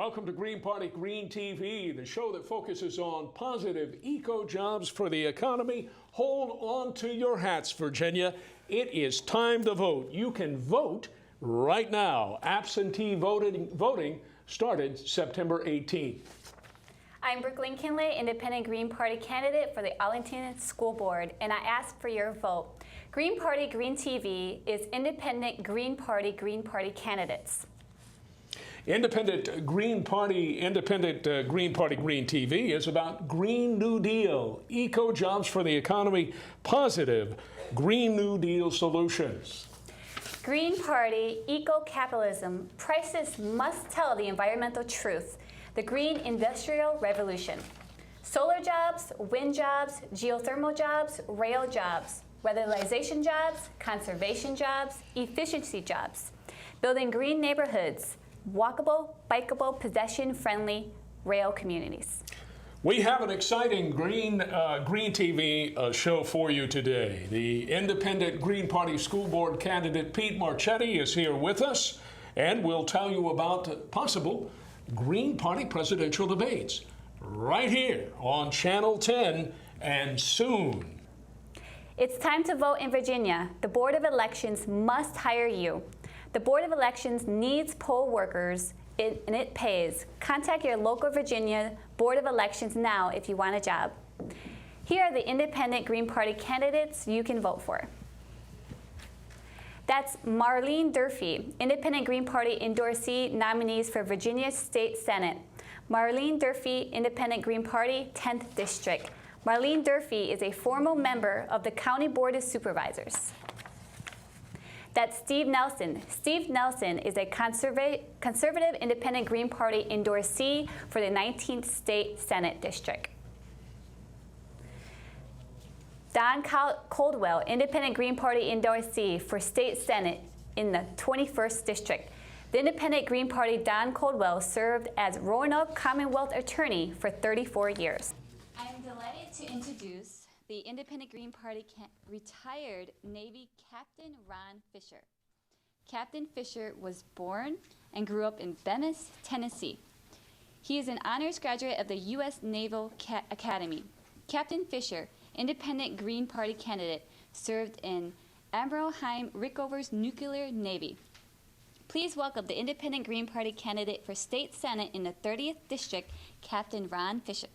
Welcome to Green Party Green TV, the show that focuses on positive eco-jobs for the economy. Hold on to your hats, Virginia. It is time to vote. You can vote right now. Absentee voting started September 18th. I'm Brooke Kinley, Independent Green Party candidate for the Arlington School Board, and I ask for your vote. Green Party Green TV is Independent Green Party candidates. Independent Green Party Green TV is about Green New Deal, eco-jobs for the economy, positive Green New Deal solutions. Green Party, eco-capitalism, prices must tell the environmental truth. The Green Industrial Revolution. Solar jobs, wind jobs, geothermal jobs, rail jobs, weatherization jobs, conservation jobs, efficiency jobs. Building green neighborhoods, walkable, bikeable, pedestrian-friendly rail communities. We have an exciting Green TV show for you today. The Independent Green Party School Board candidate Pete Marchetti is here with us, and we'll tell you about possible Green Party presidential debates right here on Channel 10 and soon. It's time to vote in Virginia. The Board of Elections must hire you. The Board of Elections needs poll workers, and it pays. Contact your local Virginia Board of Elections now if you want a job. Here are the Independent Green Party candidates you can vote for. That's Marlene Durfee, Independent Green Party endorsee nominees for Virginia State Senate. Marlene Durfee, Independent Green Party, 10th District. Marlene Durfee is a former member of the County Board of Supervisors. That's Steve Nelson. Steve Nelson is a conservative Independent Green Party endorsee for the 19th State Senate District. Don Coldwell, Independent Green Party endorsee for State Senate in the 21st District. The Independent Green Party Don Coldwell served as Roanoke Commonwealth Attorney for 34 years. I am delighted to introduce the Independent Green Party retired Navy Captain Ron Fisher. Captain Fisher was born and grew up in Venice, Tennessee. He is an honors graduate of the U.S. Naval Academy. Captain Fisher, Independent Green Party candidate, served in Admiral Haim Rickover's nuclear navy. Please welcome the Independent Green Party candidate for State Senate in the 30th District, Captain Ron Fisher.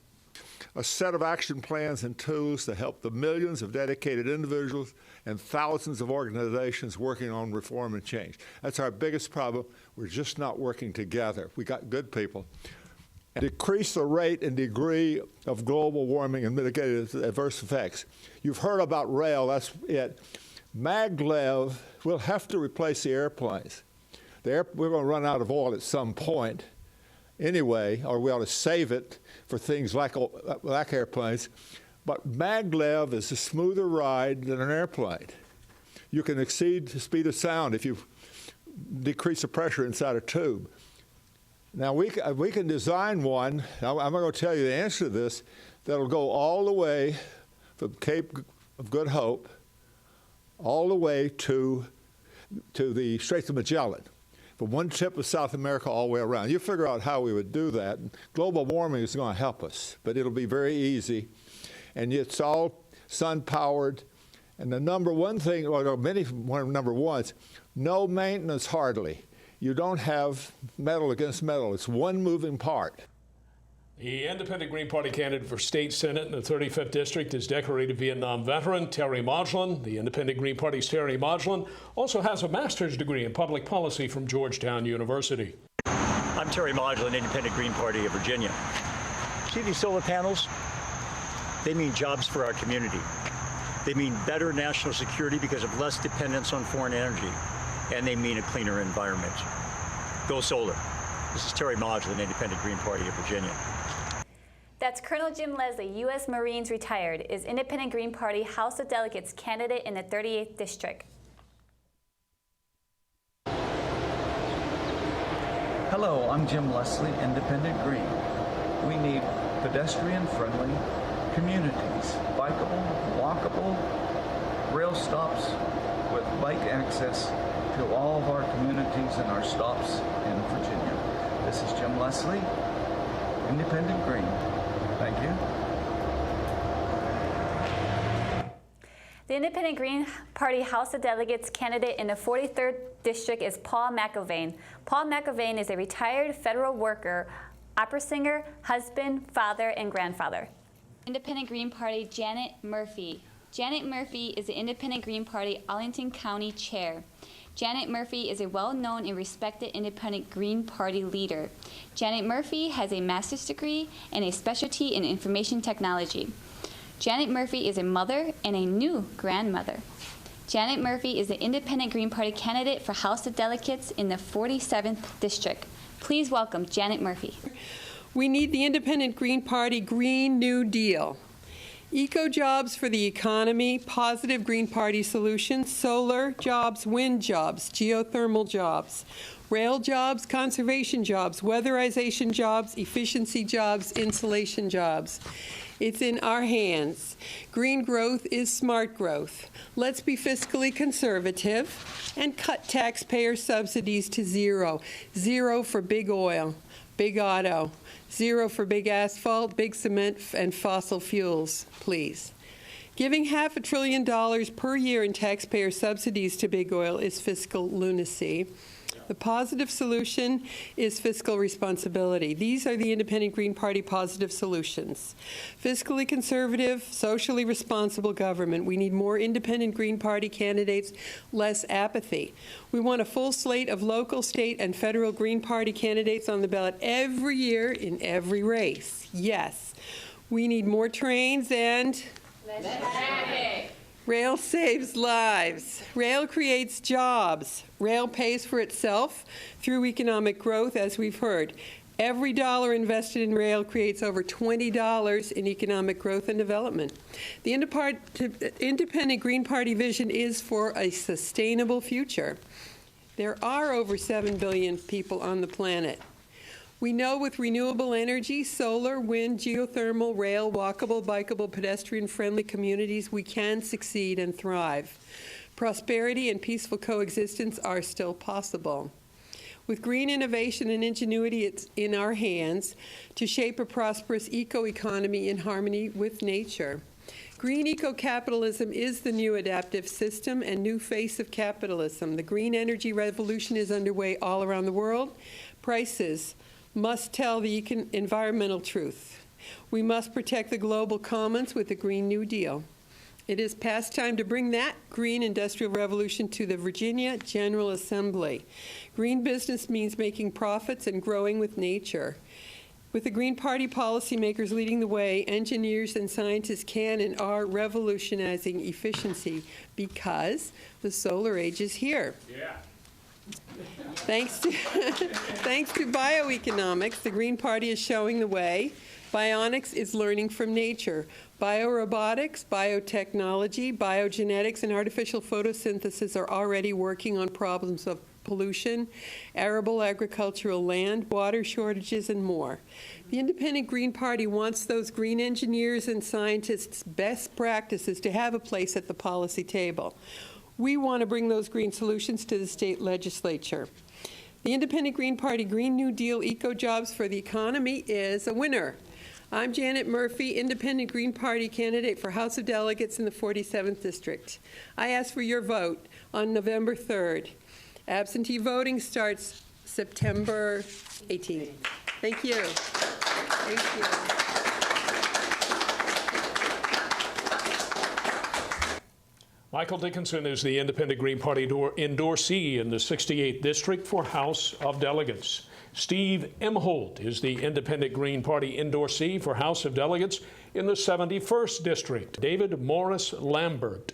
A set of action plans and tools to help the millions of dedicated individuals and thousands of organizations working on reform and change. That's our biggest problem. We're just not working together. We got good people. And decrease the rate and degree of global warming and mitigate its adverse effects. You've heard about rail, that's it. Maglev will have to replace the airplanes. We're going to run out of oil at some point anyway, or we ought to save it for things like airplanes. But maglev is a smoother ride than an airplane. You can exceed the speed of sound if you decrease the pressure inside a tube. Now, we can design one, I'm going to tell you the answer to this, that'll go all the way from Cape of Good Hope all the way to the Straits of Magellan, from one tip of South America all the way around. You figure out how we would do that. Global warming is going to help us, but it'll be very easy. And it's all sun-powered. And the number one thing, or there are many number ones, no maintenance hardly. You don't have metal against metal. It's one moving part. The Independent Green Party candidate for State Senate in the 35th District is decorated Vietnam veteran Terry Modglin. The Independent Green Party's Terry Modglin also has a master's degree in public policy from Georgetown University. I'm Terry Modglin, Independent Green Party of Virginia. See these solar panels? They mean jobs for our community. They mean better national security because of less dependence on foreign energy. And they mean a cleaner environment. Go solar. This is Terry Modglin, Independent Green Party of Virginia. That's Colonel Jim Leslie, U.S. Marines retired, is Independent Green Party House of Delegates candidate in the 38th District. Hello, I'm Jim Leslie, Independent Green. We need pedestrian-friendly communities, bikeable, walkable, rail stops with bike access to all of our communities and our stops in Virginia. This is Jim Leslie, Independent Green. Thank you. The Independent Green Party House of Delegates candidate in the 43rd District is Paul McIlvaine. Paul McIlvaine is a retired federal worker, opera singer, husband, father, and grandfather. Independent Green Party Janet Murphy. Janet Murphy is the Independent Green Party Arlington County Chair. Janet Murphy is a well-known and respected Independent Green Party leader. Janet Murphy has a master's degree and a specialty in information technology. Janet Murphy is a mother and a new grandmother. Janet Murphy is the Independent Green Party candidate for House of Delegates in the 47th District. Please welcome Janet Murphy. We need the Independent Green Party Green New Deal. Eco-jobs for the economy, positive Green Party solutions, solar jobs, wind jobs, geothermal jobs, rail jobs, conservation jobs, weatherization jobs, efficiency jobs, insulation jobs. It's in our hands. Green growth is smart growth. Let's be fiscally conservative and cut taxpayer subsidies to zero. Zero for big oil, big auto. Zero for big asphalt, big cement, and fossil fuels, please. Giving $500 billion per year in taxpayer subsidies to big oil is fiscal lunacy. The positive solution is fiscal responsibility. These are the Independent Green Party positive solutions. Fiscally conservative, socially responsible government. We need more Independent Green Party candidates, less apathy. We want a full slate of local, state, and federal Green Party candidates on the ballot every year in every race. Yes. We need more trains and rail saves lives. Rail creates jobs. Rail pays for itself through economic growth, as we've heard. Every dollar invested in rail creates over $20 in economic growth and development. The Independent Green Party vision is for a sustainable future. There are over 7 billion people on the planet. We know with renewable energy, solar, wind, geothermal, rail, walkable, bikeable, pedestrian-friendly communities, we can succeed and thrive. Prosperity and peaceful coexistence are still possible. With green innovation and ingenuity, it's in our hands to shape a prosperous eco-economy in harmony with nature. Green eco-capitalism is the new adaptive system and new face of capitalism. The green energy revolution is underway all around the world. Prices must tell the environmental truth. We must protect the global commons with the Green New Deal. It is past time to bring that green industrial revolution to the Virginia General Assembly. Green business means making profits and growing with nature. With the Green Party policymakers leading the way, engineers and scientists can and are revolutionizing efficiency because the solar age is here. Yeah. Thanks to bioeconomics, the Green Party is showing the way. Bionics is learning from nature. Biorobotics, biotechnology, biogenetics, and artificial photosynthesis are already working on problems of pollution, arable agricultural land, water shortages, and more. The Independent Green Party wants those green engineers and scientists' best practices to have a place at the policy table. We want to bring those green solutions to the state legislature. The Independent Green Party Green New Deal eco-jobs for the economy is a winner. I'm Janet Murphy, Independent Green Party candidate for House of Delegates in the 47th District. I ask for your vote on November 3rd. Absentee voting starts September 18th. Thank you. Thank you. Michael Dickinson is the Independent Green Party endorsee in the 68th District for House of Delegates. Steve Emholt is the Independent Green Party endorsee for House of Delegates in the 71st District. David Morris Lambert,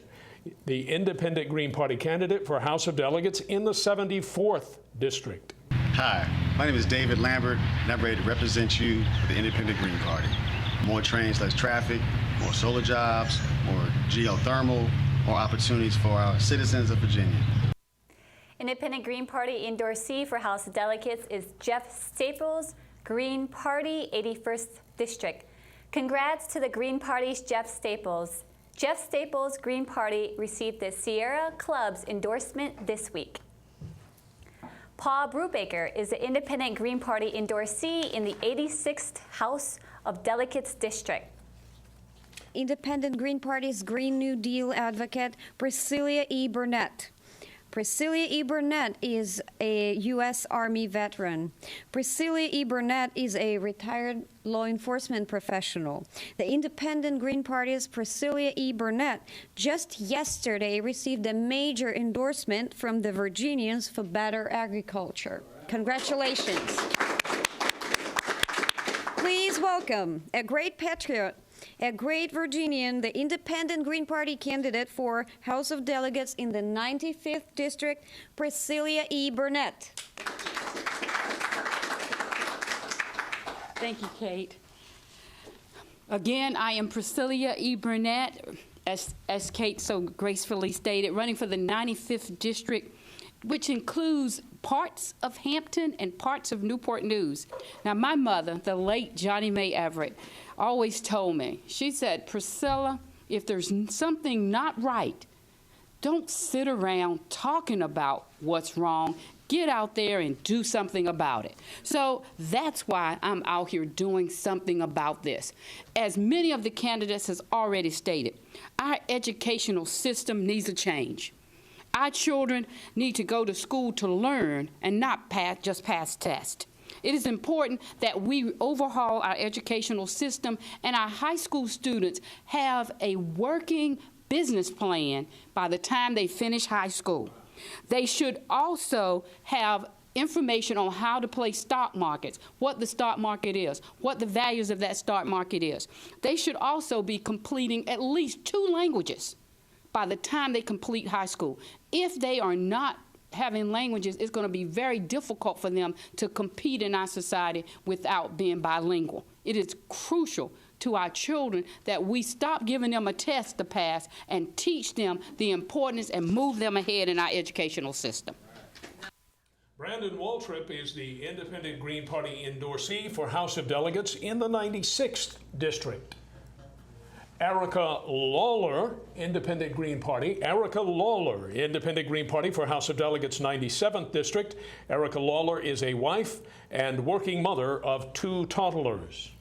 the Independent Green Party candidate for House of Delegates in the 74th District. Hi, my name is David Lambert, and I'm ready to represent you for the Independent Green Party. More trains, less traffic, more solar jobs, more geothermal, more opportunities for our citizens of Virginia. Independent Green Party endorsee for House of Delegates is Jeff Staples, Green Party, 81st District. Congrats to the Green Party's Jeff Staples. Jeff Staples' Green Party received the Sierra Club's endorsement this week. Paul Brubaker is the Independent Green Party endorsee in the 86th House of Delegates District. Independent Green Party's Green New Deal advocate, Priscilla E. Burnett. Priscilla E. Burnett is a U.S. Army veteran. Priscilla E. Burnett is a retired law enforcement professional. The Independent Green Party's Priscilla E. Burnett just yesterday received a major endorsement from the Virginians for better agriculture. Congratulations. Please welcome a great patriot, a great Virginian, the Independent Green Party candidate for House of Delegates in the 95th District, Priscilla E. Burnett. Thank you, Kate. Again, I am Priscilla E. Burnett, as Kate so gracefully stated, running for the 95th District, which includes parts of Hampton and parts of Newport News. Now, my mother, the late Johnny Mae Everett, always told me, she said, Priscilla, if there's something not right, don't sit around talking about what's wrong. Get out there and do something about it. So that's why I'm out here doing something about this. As many of the candidates has already stated, our educational system needs a change. Our children need to go to school to learn and not just pass tests. It is important that we overhaul our educational system and our high school students have a working business plan by the time they finish high school. They should also have information on how to play stock markets, what the stock market is, what the values of that stock market is. They should also be completing at least 2 languages by the time they complete high school. If they are not having languages, it's going to be very difficult for them to compete in our society without being bilingual. It is crucial to our children that we stop giving them a test to pass and teach them the importance and move them ahead in our educational system. Brandon Waltrip is the Independent Green Party endorsee for House of Delegates in the 96th District. Erica Lawler, Independent Green Party. Erica Lawler, Independent Green Party for House of Delegates 97th District. Erica Lawler is a wife and working mother of 2 toddlers.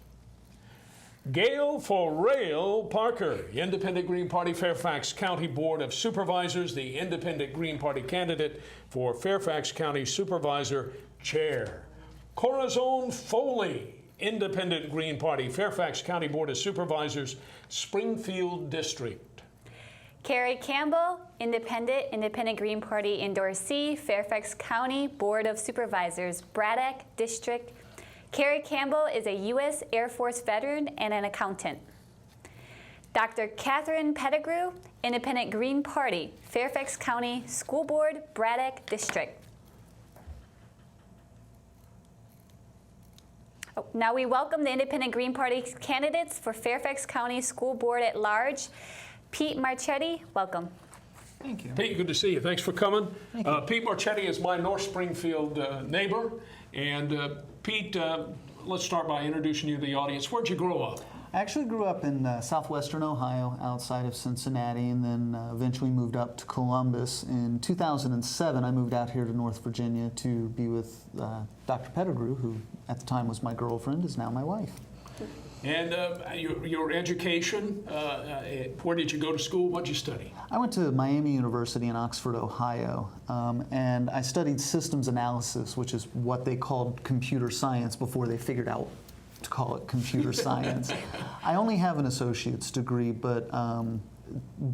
Gail for Rail Parker, Independent Green Party, Fairfax County Board of Supervisors, the Independent Green Party candidate for Fairfax County Supervisor Chair. Corazon Foley, Independent Green Party, Fairfax County Board of Supervisors, Springfield District. Carrie Campbell, Independent Green Party endorsee, Fairfax County Board of Supervisors, Braddock District. Carrie Campbell is a U.S. Air Force veteran and an accountant. Dr. Catherine Pettigrew, Independent Green Party, Fairfax County School Board, Braddock District. Now we welcome the Independent Green Party candidates for Fairfax County School Board at Large. Pete Marchetti, welcome. Thank you. Pete, good to see you. Thanks for coming. Thank you. Pete Marchetti is my North Springfield neighbor. And Pete, let's start by introducing you to the audience. Where'd you grow up? I actually grew up in southwestern Ohio, outside of Cincinnati, and then eventually moved up to Columbus. In 2007, I moved out here to North Virginia to be with Dr. Pettigrew, who at the time was my girlfriend, is now my wife. And your education, where did you go to school? What did you study? I went to Miami University in Oxford, Ohio, and I studied systems analysis, which is what they called computer science before they figured out to call it computer science. I only have an associate's degree, but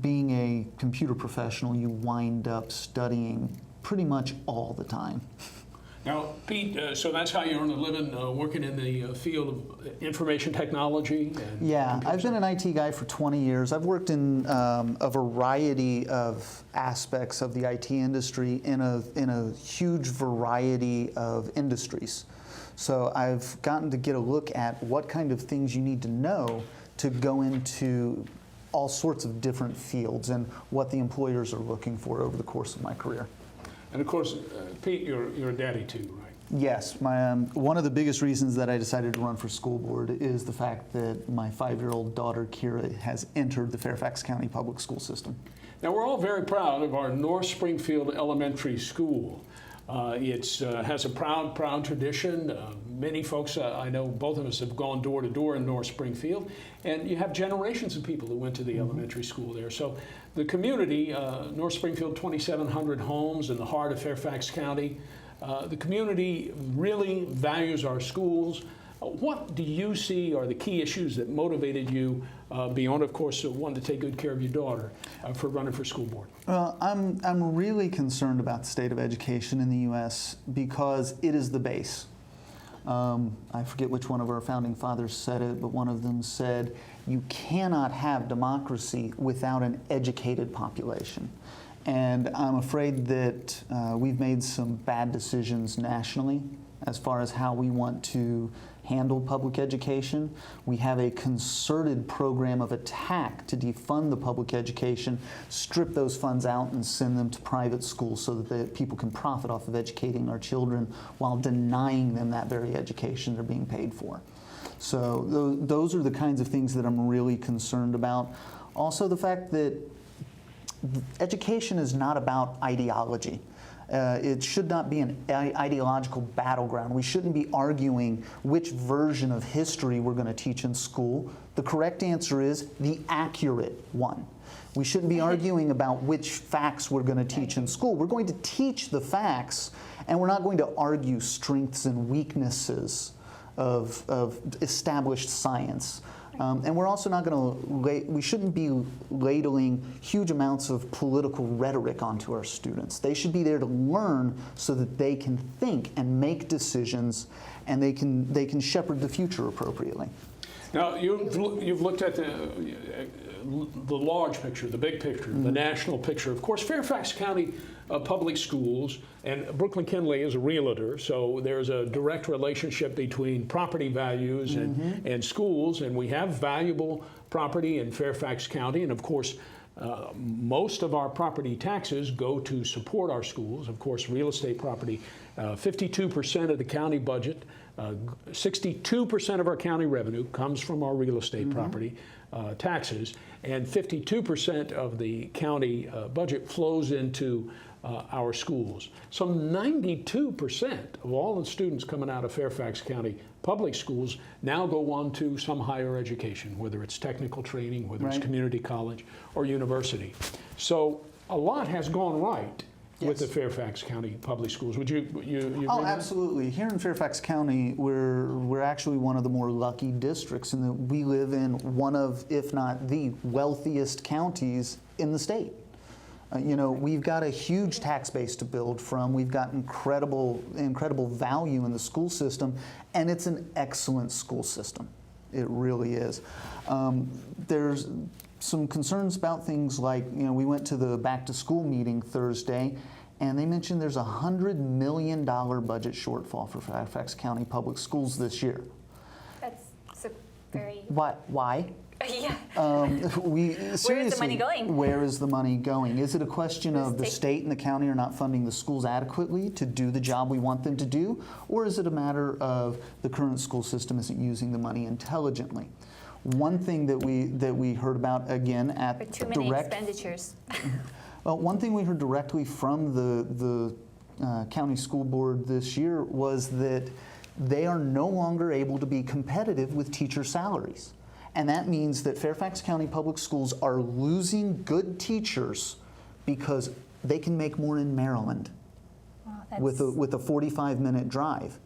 being a computer professional, you wind up studying pretty much all the time. Now, Pete, so that's how you earn a living, working in the field of information technology? And yeah, I've been an IT guy for 20 years. I've worked in a variety of aspects of the IT industry in a huge variety of industries. So I've gotten to get a look at what kind of things you need to know to go into all sorts of different fields and what the employers are looking for over the course of my career. And of course, Pete, you're a daddy too, right? Yes. One of the biggest reasons that I decided to run for school board is the fact that my 5-year-old daughter, Kira, has entered the Fairfax County public school system. Now, we're all very proud of our North Springfield Elementary School. It has a proud tradition. Many folks, I know both of us have gone door to door in North Springfield, and you have generations of people who went to the elementary school there. So the community, North Springfield, 2,700 homes in the heart of Fairfax County, the community really values our schools. What do you see are the key issues that motivated you, beyond, of course, wanting to take good care of your daughter, for running for school board? Well, I'm really concerned about the state of education in the U.S. because it is the base. I forget which one of our founding fathers said it, but one of them said, you cannot have democracy without an educated population. And I'm afraid that we've made some bad decisions nationally as far as how we want to handle public education. We have a concerted program of attack to defund the public education, strip those funds out and send them to private schools so that people can profit off of educating our children while denying them that very education they're being paid for. So those are the kinds of things that I'm really concerned about. Also the fact that education is not about ideology. It should not be an ideological battleground. We shouldn't be arguing which version of history we're going to teach in school. The correct answer is the accurate one. We shouldn't be arguing about which facts we're going to teach in school. We're going to teach the facts, and we're not going to argue strengths and weaknesses of established science. And we're also not going to, we shouldn't be ladling huge amounts of political rhetoric onto our students. They should be there to learn so that they can think and make decisions, and they can shepherd the future appropriately. Now, you've looked at the large picture, the big picture, the national picture. Of course, Fairfax County Public Schools, and Brooklyn Kinley is a realtor, so there's a direct relationship between property values and schools, and we have valuable property in Fairfax County, and of course, most of our property taxes go to support our schools. Of course, real estate property, 52% of the county budget, 62% of our county revenue comes from our real estate property taxes, and 52% of the county budget flows into our schools. So 92% of all the students coming out of Fairfax County public schools now go on to some higher education, whether it's technical training, whether it's community college or university. So a lot has gone right with the Fairfax County public schools. Would you Oh, absolutely. Here in Fairfax County, we're actually one of the more lucky districts in that we live in one of, if not the wealthiest counties in the state. You know, we've got a huge tax base to build from. We've got incredible value in the school system, and it's an excellent school system. It really is. There's some concerns about things like, you know, we went to the back to school meeting Thursday, and they mentioned there's a $100 million budget shortfall for Fairfax County Public Schools this year. That's very... Why? Yeah. Seriously, where is the money going? Where is the money going? Is it a question of the state and the county are not funding the schools adequately to do the job we want them to do? Or is it a matter of the current school system isn't using the money intelligently? One thing that we heard about again at for too many expenditures. Well, one thing we heard directly from the county school board this year was that they are no longer able to be competitive with teacher salaries. And that means that Fairfax County Public Schools are losing good teachers because they can make more in Maryland with a 45-minute drive.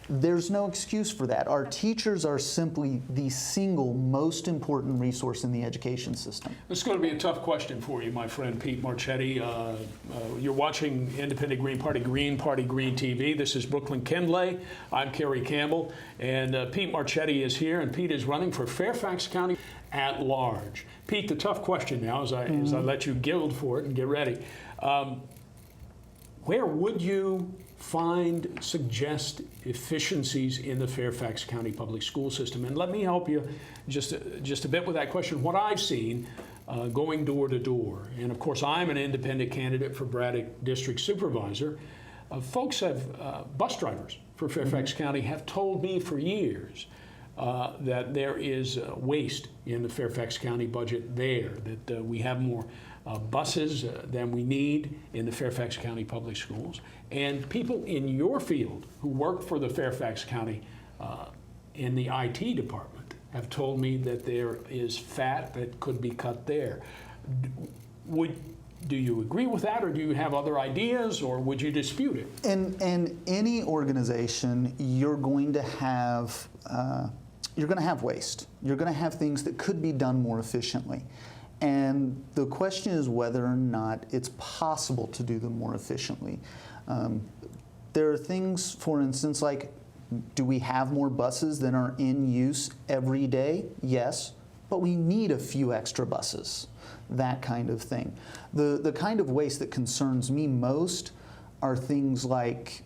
There's no excuse for that. Our teachers are simply the single most important resource in the education system. This is going to be a tough question for you, my friend Pete Marchetti. You're watching Independent Green Party, Green TV. This is Brooklyn Kinley. I'm Kerry Campbell, and Pete Marchetti is here, and Pete is running for Fairfax County at large. Pete, the tough question now, as I let you gild for it and get ready. Where would you suggest efficiencies in the Fairfax County public school system? And let me help you just a bit with that question. What I've seen going door to door, and of course I'm an independent candidate for Braddock District Supervisor, bus drivers for Fairfax County have told me for years that there is waste in the Fairfax County budget there, that we have more buses than we need in the Fairfax County Public Schools. And people in your field who work for the Fairfax County in the IT department have told me that there is fat that could be cut there. Do you agree with that, or do you have other ideas, or would you dispute it? In any organization, you're going to have waste. You're going to have things that could be done more efficiently. And the question is whether or not it's possible to do them more efficiently. There are things, for instance, like, do we have more buses than are in use every day? Yes, but we need a few extra buses, that kind of thing. The kind of waste that concerns me most are things like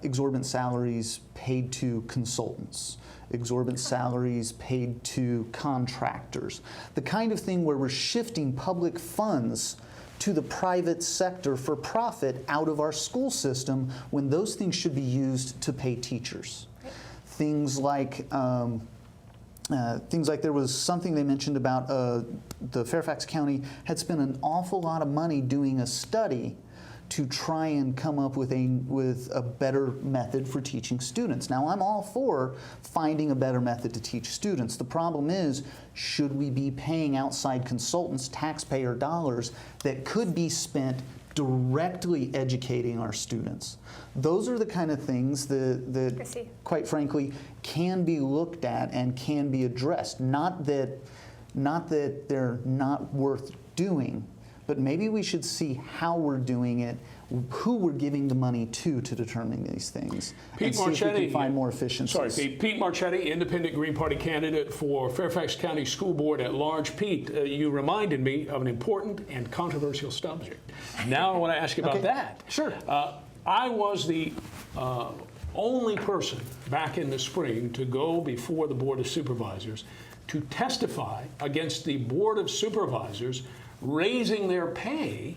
exorbitant salaries paid to consultants, exorbitant salaries paid to contractors, the kind of thing where we're shifting public funds to the private sector for profit out of our school system when those things should be used to pay teachers. Things like there was something they mentioned about the Fairfax County had spent an awful lot of money doing a study to try and come up with a better method for teaching students. Now, I'm all for finding a better method to teach students. The problem is, should we be paying outside consultants taxpayer dollars that could be spent directly educating our students? Those are the kind of things that quite frankly, can be looked at and can be addressed. Not that they're not worth doing, but maybe we should see how we're doing it, who we're giving the money to determine these things, Pete and see Marchetti, if we can find more efficiencies. Sorry, Pete Marchetti, Independent Green Party candidate for Fairfax County School Board at Large. Pete, you reminded me of an important and controversial subject. Now I want to ask you about that. Sure. I was the only person back in the spring to go before the Board of Supervisors to testify against the Board of Supervisors raising their pay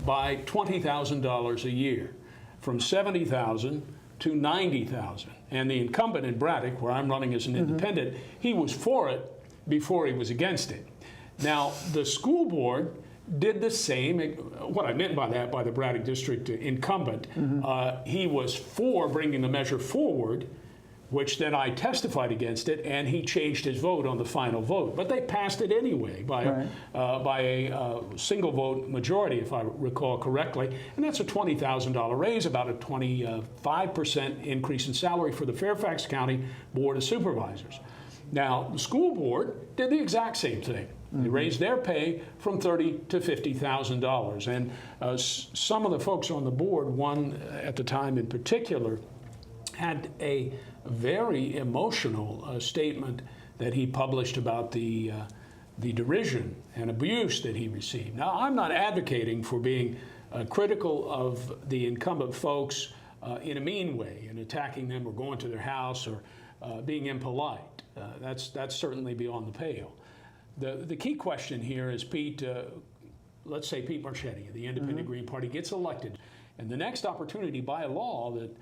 by $20,000 a year, from $70,000 to $90,000. And the incumbent in Braddock, where I'm running as an independent, he was for it before he was against it. Now, the school board did the same. What I meant by that, by the Braddock District incumbent, he was for bringing the measure forward, which then I testified against it, and he changed his vote on the final vote. But they passed it anyway by a single vote majority, if I recall correctly. And that's a $20,000 raise, about a 25% increase in salary for the Fairfax County Board of Supervisors. Now, the school board did the exact same thing. They raised their pay from $30,000 to $50,000. And some of the folks on the board, one at the time in particular, had a very emotional statement that he published about the derision and abuse that he received. Now, I'm not advocating for being critical of the incumbent folks in a mean way and attacking them or going to their house or being impolite. That's certainly beyond the pale. The key question here is, Pete, let's say Pete Marchetti, the Independent Green Party, gets elected, and the next opportunity by law that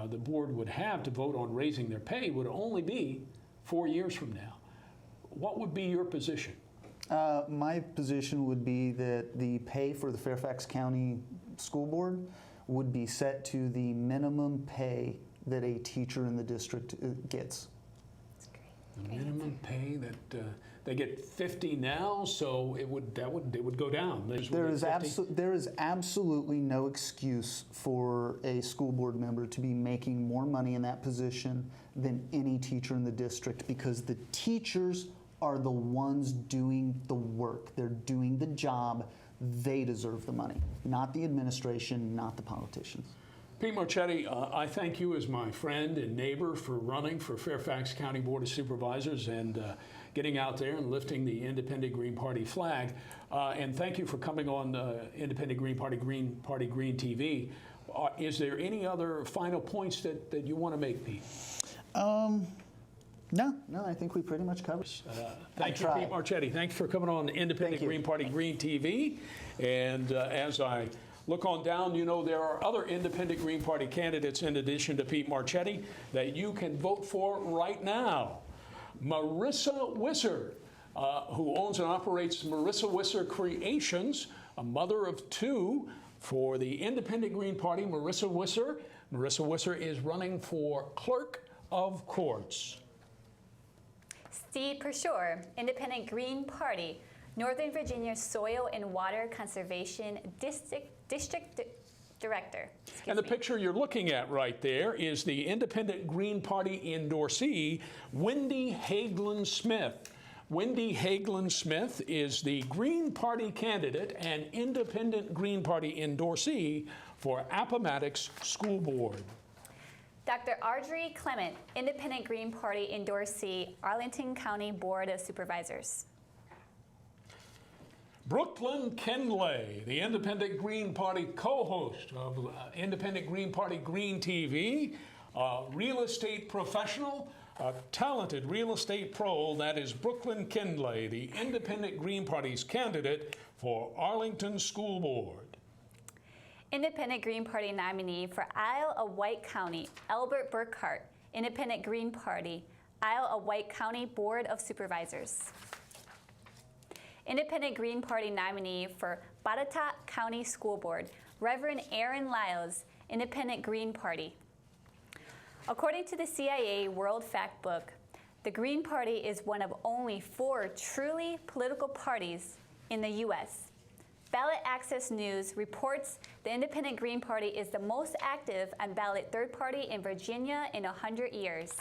the board would have to vote on raising their pay would only be 4 years from now. What would be your position? My position would be that the pay for the Fairfax County School Board would be set to the minimum pay that a teacher in the district gets. The minimum pay that they get 50 now, so it would go down. There is absolutely no excuse for a school board member to be making more money in that position than any teacher in the district, because the teachers are the ones doing the work. They're doing the job. They deserve the money, not the administration, not the politicians. Pete Marchetti, I thank you as my friend and neighbor for running for Fairfax County Board of Supervisors and getting out there and lifting the Independent Green Party flag. And thank you for coming on Independent Green Party Green TV. Is there any other final points that you want to make, Pete? No, I think we pretty much covered. Thank you, Pete Marchetti. Thanks for coming on Independent Green Party Green TV. And as I look on down, you know there are other Independent Green Party candidates in addition to Pete Marchetti that you can vote for right now. Marissa Wisser, who owns and operates Marissa Wisser Creations, a mother of two for the Independent Green Party. Marissa Wisser is running for Clerk of Courts. Steve Pushor, Independent Green Party, Northern Virginia Soil and Water Conservation District Director. And the picture you're looking at right there is the Independent Green Party endorsee, Wendy Hagelin Smith. Wendy Hagelin Smith is the Green Party candidate and Independent Green Party endorsee for Appomattox School Board. Dr. Audrey Clement, Independent Green Party endorsee, Arlington County Board of Supervisors. Brooklyn Kenley, the Independent Green Party co-host of Independent Green Party Green TV, a real estate professional, a talented real estate pro. That is Brooklyn Kenley, the Independent Green Party's candidate for Arlington School Board. Independent Green Party nominee for Isle of White County, Albert Burkhart, Independent Green Party, Isle of White County Board of Supervisors. Independent Green Party nominee for Botetourt County School Board, Reverend Aaron Lyles, Independent Green Party. According to the CIA World Fact Book, the Green Party is one of only 4 truly political parties in the U.S. Ballot Access News reports the Independent Green Party is the most active and ballot third party in Virginia in 100 years.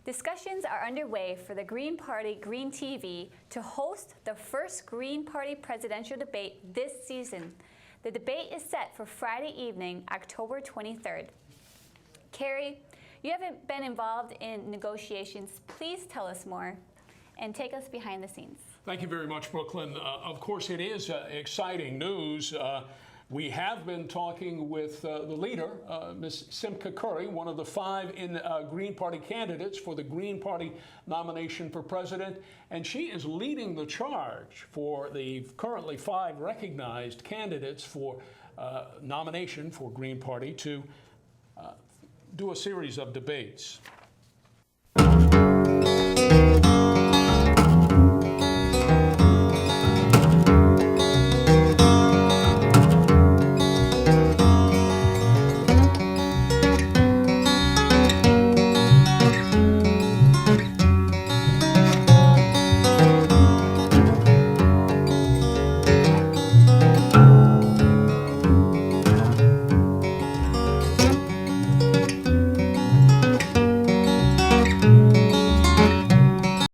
Discussions are underway for the Green Party Green TV to host the first Green Party presidential debate this season. The debate is set for Friday evening, October 23rd. Carrie, you haven't been involved in negotiations. Please tell us more and take us behind the scenes. Thank you very much, Brooklyn. Of course, it is exciting news. We have been talking with the leader, Ms. Simca Curry, one of the 5 Green Party candidates for the Green Party nomination for president, and she is leading the charge for the currently 5 recognized candidates for nomination for Green Party to do a series of debates.